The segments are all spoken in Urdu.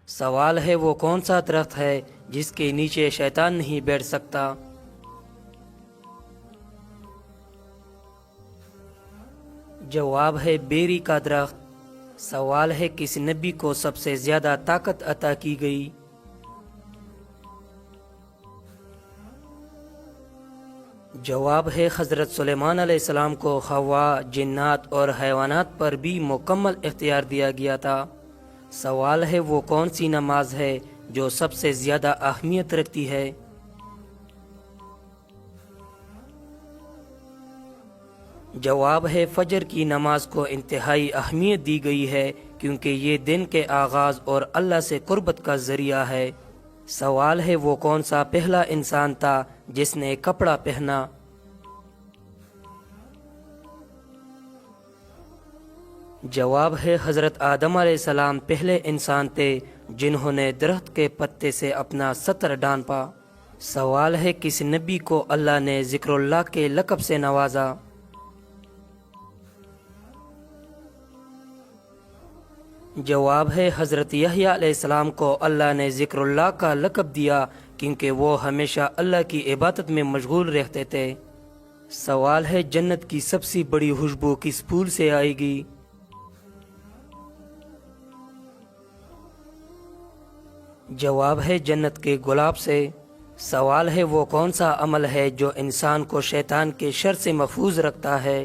سوال ہے وہ کون سا درخت ہے جس کے نیچے شیطان نہیں بیٹھ سکتا؟ جواب ہے بیری کا درخت۔ سوال ہے کس نبی کو سب سے زیادہ طاقت عطا کی گئی؟ جواب ہے حضرت سلیمان علیہ السلام کو ہوا، جنات اور حیوانات پر بھی مکمل اختیار دیا گیا تھا۔ سوال ہے وہ کون سی نماز ہے جو سب سے زیادہ اہمیت رکھتی ہے؟ جواب ہے فجر کی نماز کو انتہائی اہمیت دی گئی ہے کیونکہ یہ دن کے آغاز اور اللہ سے قربت کا ذریعہ ہے۔ سوال ہے وہ کون سا پہلا انسان تھا جس نے کپڑا پہنا؟ جواب ہے حضرت آدم علیہ السلام پہلے انسان تھے جنہوں نے درخت کے پتے سے اپنا ستر ڈھانپا۔ سوال ہے کس نبی کو اللہ نے ذکر اللہ کے لقب سے نوازا؟ جواب ہے حضرت یحییٰ علیہ السلام کو اللہ نے ذکر اللہ کا لقب دیا کیونکہ وہ ہمیشہ اللہ کی عبادت میں مشغول رہتے تھے۔ سوال ہے جنت کی سب سے بڑی خوشبو کس پھول سے آئے گی؟ جواب ہے جنت کے گلاب سے۔ سوال ہے وہ کون سا عمل ہے جو انسان کو شیطان کے شر سے محفوظ رکھتا ہے؟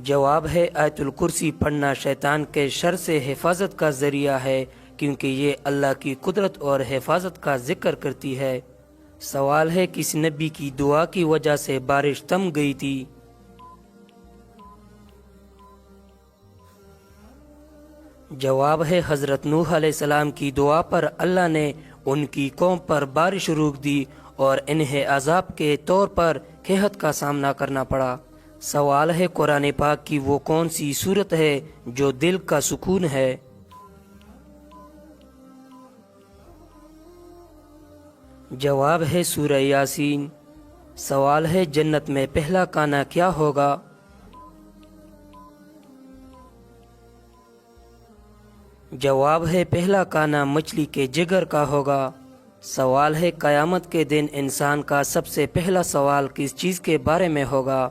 جواب ہے آیت الکرسی پڑھنا شیطان کے شر سے حفاظت کا ذریعہ ہے کیونکہ یہ اللہ کی قدرت اور حفاظت کا ذکر کرتی ہے۔ سوال ہے کس نبی کی دعا کی وجہ سے بارش تھم گئی تھی؟ جواب ہے حضرت نوح علیہ السلام کی دعا پر اللہ نے ان کی قوم پر بارش روک دی اور انہیں عذاب کے طور پر قحط کا سامنا کرنا پڑا۔ سوال ہے قرآن پاک کی وہ کون سی سورت ہے جو دل کا سکون ہے؟ جواب ہے سورہ یاسین۔ سوال ہے جنت میں پہلا کھانا کیا ہوگا؟ جواب ہے پہلا کھانا مچھلی کے جگر کا ہوگا۔ سوال ہے قیامت کے دن انسان کا سب سے پہلا سوال کس چیز کے بارے میں ہوگا؟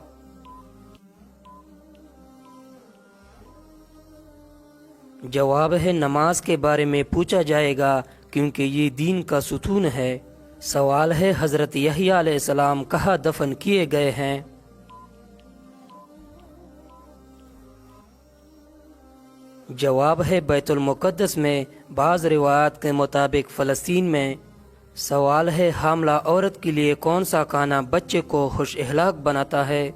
جواب ہے نماز کے بارے میں پوچھا جائے گا کیونکہ یہ دین کا ستون ہے۔ سوال ہے حضرت یحییٰ علیہ السلام کہاں دفن کیے گئے ہیں؟ جواب ہے بیت المقدس میں، بعض روایات کے مطابق فلسطین میں۔ سوال ہے حاملہ عورت کے لیے کون سا کھانا بچے کو خوش اخلاق بناتا ہے؟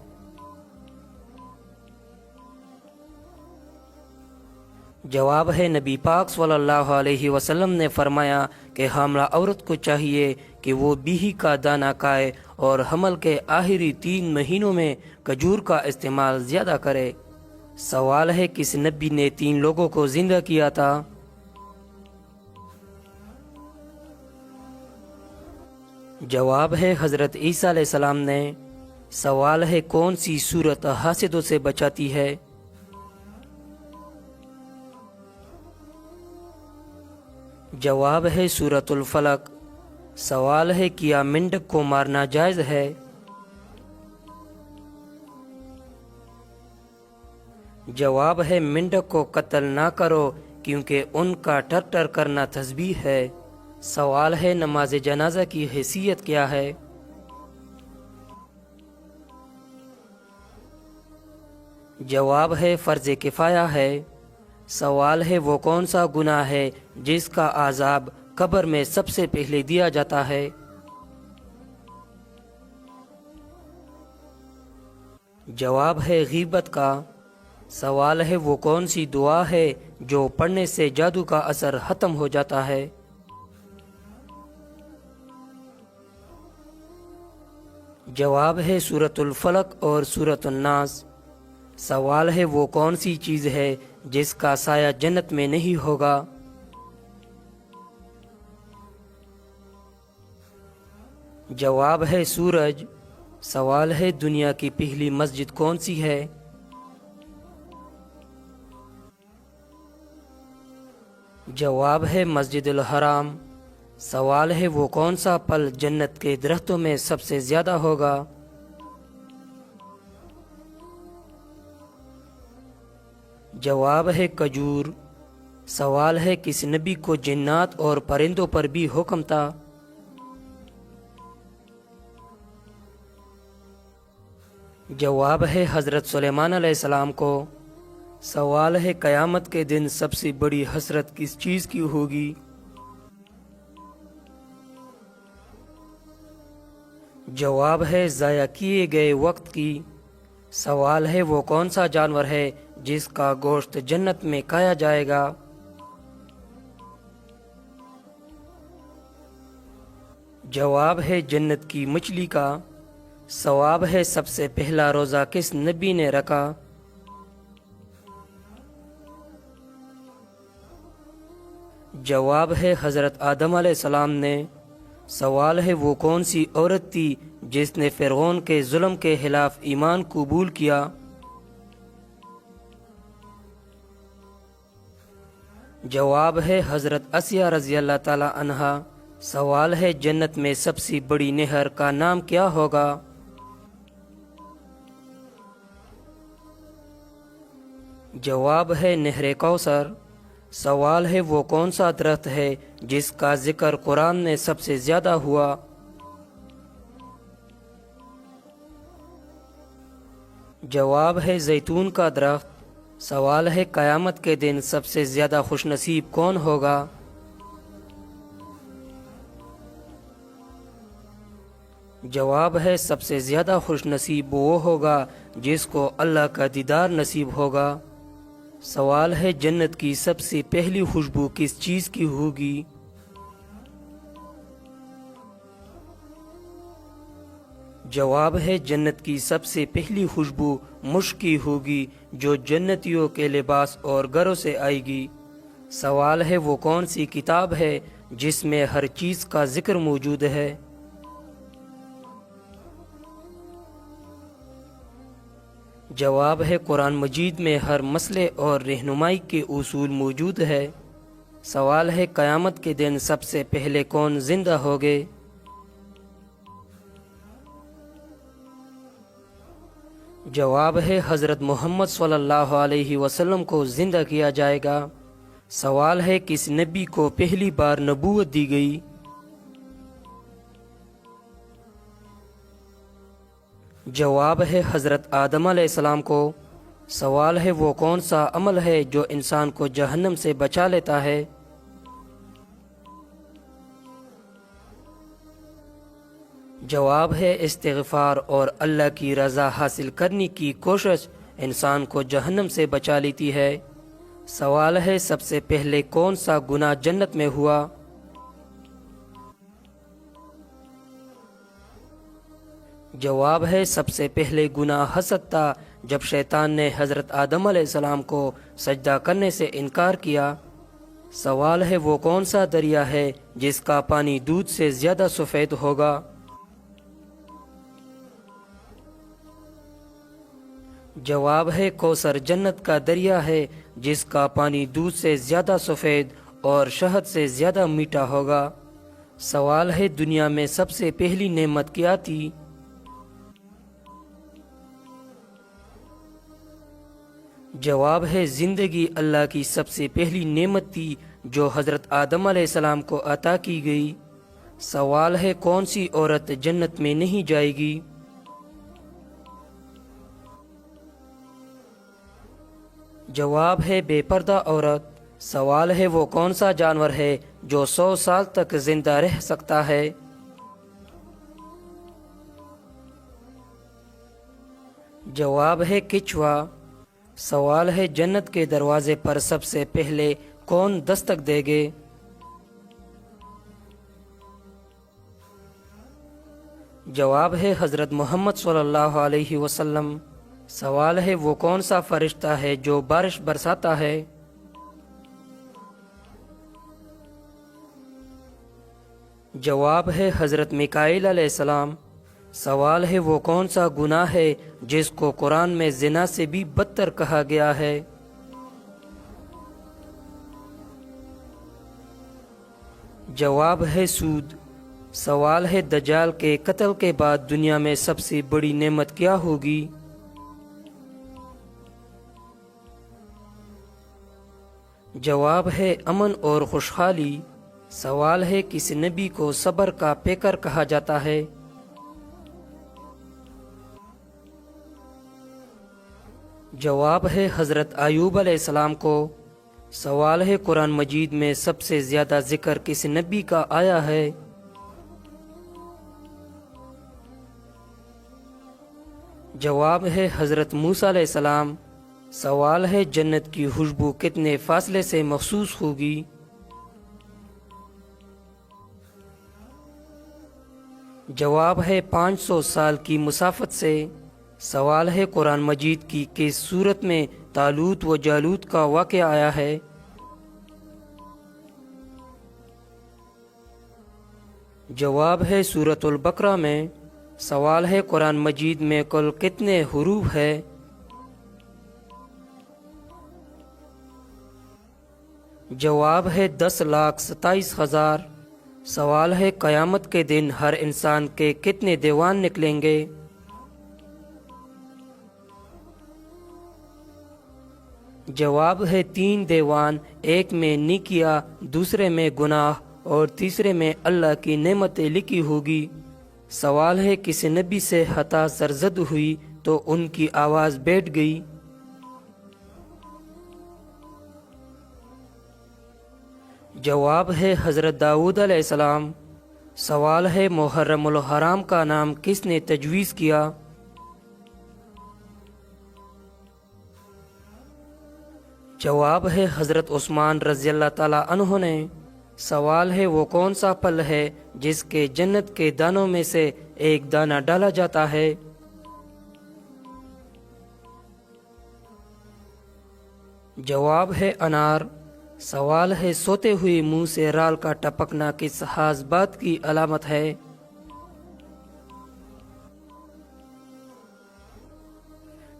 جواب ہے نبی پاک صلی اللہ علیہ وسلم نے فرمایا کہ حاملہ عورت کو چاہیے کہ وہ بیہی کا دانہ کھائے اور حمل کے آخری 3 مہینوں میں کھجور کا استعمال زیادہ کرے۔ سوال ہے کس نبی نے 3 لوگوں کو زندہ کیا تھا؟ جواب ہے حضرت عیسیٰ علیہ السلام نے۔ سوال ہے کون سی سورت حاسدوں سے بچاتی ہے؟ جواب ہے سورۃ الفلق۔ سوال ہے کیا مینڈک کو مارنا جائز ہے؟ جواب ہے مینڈک کو قتل نہ کرو کیونکہ ان کا ٹر کرنا تسبیح ہے۔ سوال ہے نماز جنازہ کی حیثیت کیا ہے؟ جواب ہے فرض کفایہ ہے۔ سوال ہے وہ کون سا گناہ ہے جس کا عذاب قبر میں سب سے پہلے دیا جاتا ہے؟ جواب ہے غیبت کا۔ سوال ہے وہ کون سی دعا ہے جو پڑھنے سے جادو کا اثر ختم ہو جاتا ہے؟ جواب ہے سورۃ الفلق اور سورۃ الناس۔ سوال ہے وہ کون سی چیز ہے جس کا سایہ جنت میں نہیں ہوگا؟ جواب ہے سورج۔ سوال ہے دنیا کی پہلی مسجد کون سی ہے؟ جواب ہے مسجد الحرام۔ سوال ہے وہ کون سا پھل جنت کے درختوں میں سب سے زیادہ ہوگا؟ جواب ہے کھجور۔ سوال ہے کس نبی کو جنات اور پرندوں پر بھی حکم تھا؟ جواب ہے حضرت سلیمان علیہ السلام کو۔ سوال ہے قیامت کے دن سب سے بڑی حسرت کس چیز کی ہوگی؟ جواب ہے ضائع کیے گئے وقت کی۔ سوال ہے وہ کون سا جانور ہے جس کا گوشت جنت میں کھایا جائے گا؟ جواب ہے جنت کی مچھلی کا۔ سواب ہے سب سے پہلا روزہ کس نبی نے رکھا؟ جواب ہے حضرت آدم علیہ السلام نے۔ سوال ہے وہ کون سی عورت تھی جس نے فرعون کے ظلم کے خلاف ایمان قبول کیا؟ جواب ہے حضرت آسیہ رضی اللہ تعالی عنہا۔ سوال ہے جنت میں سب سے بڑی نہر کا نام کیا ہوگا؟ جواب ہے نہر کوثر۔ سوال ہے وہ کون سا درخت ہے جس کا ذکر قرآن میں سب سے زیادہ ہوا؟ جواب ہے زیتون کا درخت۔ سوال ہے قیامت کے دن سب سے زیادہ خوش نصیب کون ہوگا؟ جواب ہے سب سے زیادہ خوش نصیب وہ ہوگا جس کو اللہ کا دیدار نصیب ہوگا۔ سوال ہے جنت کی سب سے پہلی خوشبو کس چیز کی ہوگی؟ جواب ہے جنت کی سب سے پہلی خوشبو مشک کی ہوگی جو جنتیوں کے لباس اور گھروں سے آئے گی۔ سوال ہے وہ کون سی کتاب ہے جس میں ہر چیز کا ذکر موجود ہے؟ جواب ہے قرآن مجید میں ہر مسئلے اور رہنمائی کے اصول موجود ہے۔ سوال ہے قیامت کے دن سب سے پہلے کون زندہ ہوگے؟ جواب ہے حضرت محمد صلی اللہ علیہ وسلم کو زندہ کیا جائے گا۔ سوال ہے کس نبی کو پہلی بار نبوت دی گئی؟ جواب ہے حضرت آدم علیہ السلام کو۔ سوال ہے وہ کون سا عمل ہے جو انسان کو جہنم سے بچا لیتا ہے؟ جواب ہے استغفار اور اللہ کی رضا حاصل کرنے کی کوشش انسان کو جہنم سے بچا لیتی ہے۔ سوال ہے سب سے پہلے کون سا گناہ جنت میں ہوا؟ جواب ہے سب سے پہلے گناہ حسد تھا جب شیطان نے حضرت آدم علیہ السلام کو سجدہ کرنے سے انکار کیا۔ سوال ہے وہ کون سا دریا ہے جس کا پانی دودھ سے زیادہ سفید ہوگا؟ جواب ہے کوثر جنت کا دریا ہے جس کا پانی دودھ سے زیادہ سفید اور شہد سے زیادہ میٹھا ہوگا۔ سوال ہے دنیا میں سب سے پہلی نعمت کیا تھی؟ جواب ہے زندگی اللہ کی سب سے پہلی نعمت تھی جو حضرت آدم علیہ السلام کو عطا کی گئی۔ سوال ہے کون سی عورت جنت میں نہیں جائے گی؟ جواب ہے بے پردہ عورت۔ سوال ہے وہ کون سا جانور ہے جو 100 سال تک زندہ رہ سکتا ہے؟ جواب ہے کچھوا۔ سوال ہے جنت کے دروازے پر سب سے پہلے کون دستک دے گے؟ جواب ہے حضرت محمد صلی اللہ علیہ وسلم۔ سوال ہے وہ کون سا فرشتہ ہے جو بارش برساتا ہے؟ جواب ہے حضرت میکائیل علیہ السلام۔ سوال ہے وہ کون سا گناہ ہے جس کو قرآن میں زنا سے بھی بدتر کہا گیا ہے؟ جواب ہے سود۔ سوال ہے دجال کے قتل کے بعد دنیا میں سب سے بڑی نعمت کیا ہوگی؟ جواب ہے امن اور خوشحالی۔ سوال ہے کس نبی کو صبر کا پیکر کہا جاتا ہے؟ جواب ہے حضرت ایوب علیہ السلام کو۔ سوال ہے قرآن مجید میں سب سے زیادہ ذکر کس نبی کا آیا ہے؟ جواب ہے حضرت موسیٰ علیہ السلام۔ سوال ہے جنت کی خوشبو کتنے فاصلے سے محسوس ہوگی؟ جواب ہے 500 سال کی مسافت سے۔ سوال ہے قرآن مجید کی کس سورت میں طالوت و جالوت کا واقعہ آیا ہے؟ جواب ہے سورۃ البقرہ میں۔ سوال ہے قرآن مجید میں کل کتنے حروف ہے؟ جواب ہے 10,27,000۔ سوال ہے قیامت کے دن ہر انسان کے کتنے دیوان نکلیں گے؟ جواب ہے 3 دیوان، ایک میں نیکیاں، دوسرے میں گناہ اور تیسرے میں اللہ کی نعمتیں لکھی ہوگی۔ سوال ہے کسی نبی سے خطا سرزد ہوئی تو ان کی آواز بیٹھ گئی؟ جواب ہے حضرت داؤد علیہ السلام۔ سوال ہے محرم الحرام کا نام کس نے تجویز کیا؟ جواب ہے حضرت عثمان رضی اللہ تعالیٰ عنہ نے۔ سوال ہے وہ کون سا پھل ہے جس کے جنت کے دانوں میں سے ایک دانہ ڈالا جاتا ہے؟ جواب ہے انار۔ سوال ہے سوتے ہوئے منہ سے رال کا ٹپکنا کس خاص بات کی علامت ہے؟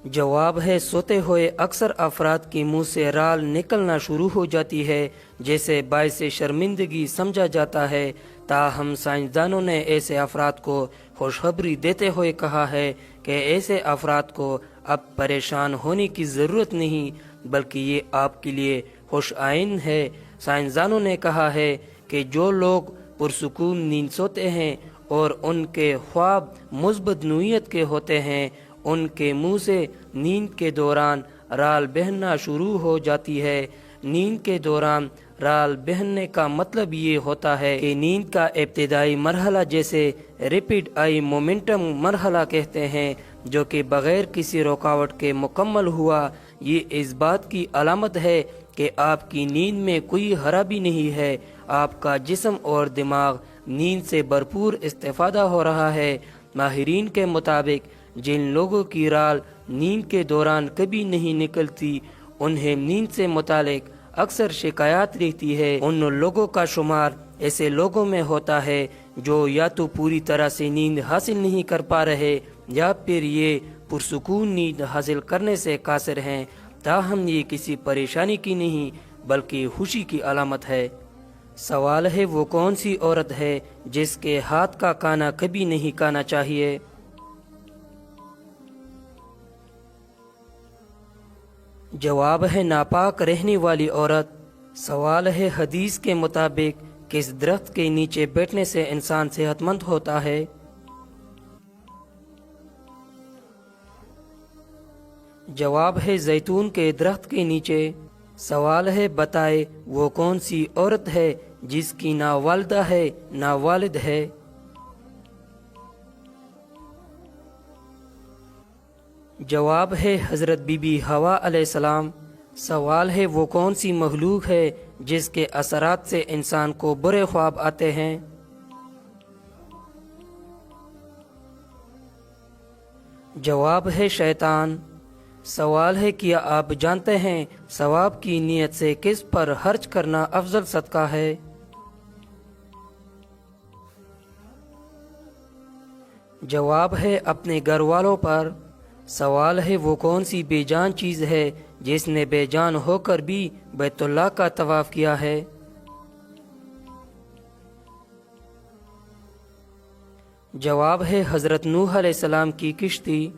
جواب ہے سوتے ہوئے اکثر افراد کی منہ سے رال نکلنا شروع ہو جاتی ہے جیسے باعث شرمندگی سمجھا جاتا ہے، تاہم سائنسدانوں نے ایسے افراد کو خوشخبری دیتے ہوئے کہا ہے کہ ایسے افراد کو اب پریشان ہونے کی ضرورت نہیں بلکہ یہ آپ کے لیے خوش آئند ہے۔ سائنسدانوں نے کہا ہے کہ جو لوگ پرسکون نیند سوتے ہیں اور ان کے خواب مثبت نوعیت کے ہوتے ہیں ان کے منہ سے نیند کے دوران رال بہنا شروع ہو جاتی ہے۔ نیند کے دوران رال بہنے کا مطلب یہ ہوتا ہے کہ نیند کا ابتدائی مرحلہ جسے ریپڈ آئی مومنٹم مرحلہ کہتے ہیں جو کہ بغیر کسی رکاوٹ کے مکمل ہوا، یہ اس بات کی علامت ہے کہ آپ کی نیند میں کوئی خرابی نہیں ہے، آپ کا جسم اور دماغ نیند سے بھرپور استفادہ ہو رہا ہے۔ ماہرین کے مطابق جن لوگوں کی رال نیند کے دوران کبھی نہیں نکلتی انہیں نیند سے متعلق اکثر شکایات رہتی ہے۔ ان لوگوں کا شمار ایسے لوگوں میں ہوتا ہے جو یا تو پوری طرح سے نیند حاصل نہیں کر پا رہے یا پھر یہ پرسکون نیند حاصل کرنے سے قاصر ہیں، تاہم یہ کسی پریشانی کی نہیں بلکہ خوشی کی علامت ہے۔ سوال ہے وہ کون سی عورت ہے جس کے ہاتھ کا کھانا کبھی نہیں کھانا چاہیے؟ جواب ہے ناپاک رہنے والی عورت۔ سوال ہے حدیث کے مطابق کس درخت کے نیچے بیٹھنے سے انسان صحت مند ہوتا ہے؟ جواب ہے زیتون کے درخت کے نیچے۔ سوال ہے بتائے وہ کون سی عورت ہے جس کی نہ والدہ ہے نہ والد ہے؟ جواب ہے حضرت بی بی حوا علیہ السلام۔ سوال ہے وہ کون سی مخلوق ہے جس کے اثرات سے انسان کو برے خواب آتے ہیں؟ جواب ہے شیطان۔ سوال ہے کیا آپ جانتے ہیں ثواب کی نیت سے کس پر خرچ کرنا افضل صدقہ ہے؟ جواب ہے اپنے گھر والوں پر۔ سوال ہے وہ کون سی بے جان چیز ہے جس نے بے جان ہو کر بھی بیت اللہ کا طواف کیا ہے؟ جواب ہے حضرت نوح علیہ السلام کی کشتی۔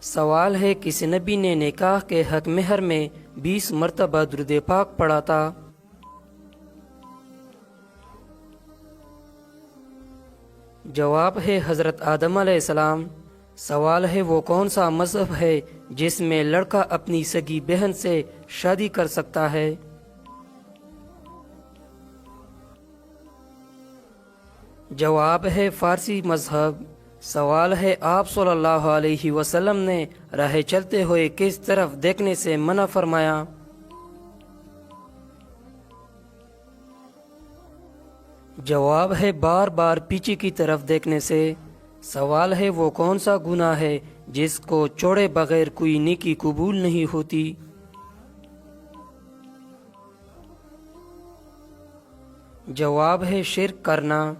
سوال ہے کس نبی نے نکاح کے حق مہر میں 20 مرتبہ درود پاک پڑھا تھا؟ جواب ہے حضرت آدم علیہ السلام۔ سوال ہے وہ کون سا مذہب ہے جس میں لڑکا اپنی سگی بہن سے شادی کر سکتا ہے؟ جواب ہے فارسی مذہب۔ سوال ہے آپ صلی اللہ علیہ وسلم نے راہ چلتے ہوئے کس طرف دیکھنے سے منع فرمایا؟ جواب ہے بار بار پیچھے کی طرف دیکھنے سے۔ سوال ہے وہ کون سا گناہ ہے جس کو چھوڑے بغیر کوئی نیکی قبول نہیں ہوتی؟ جواب ہے شرک کرنا۔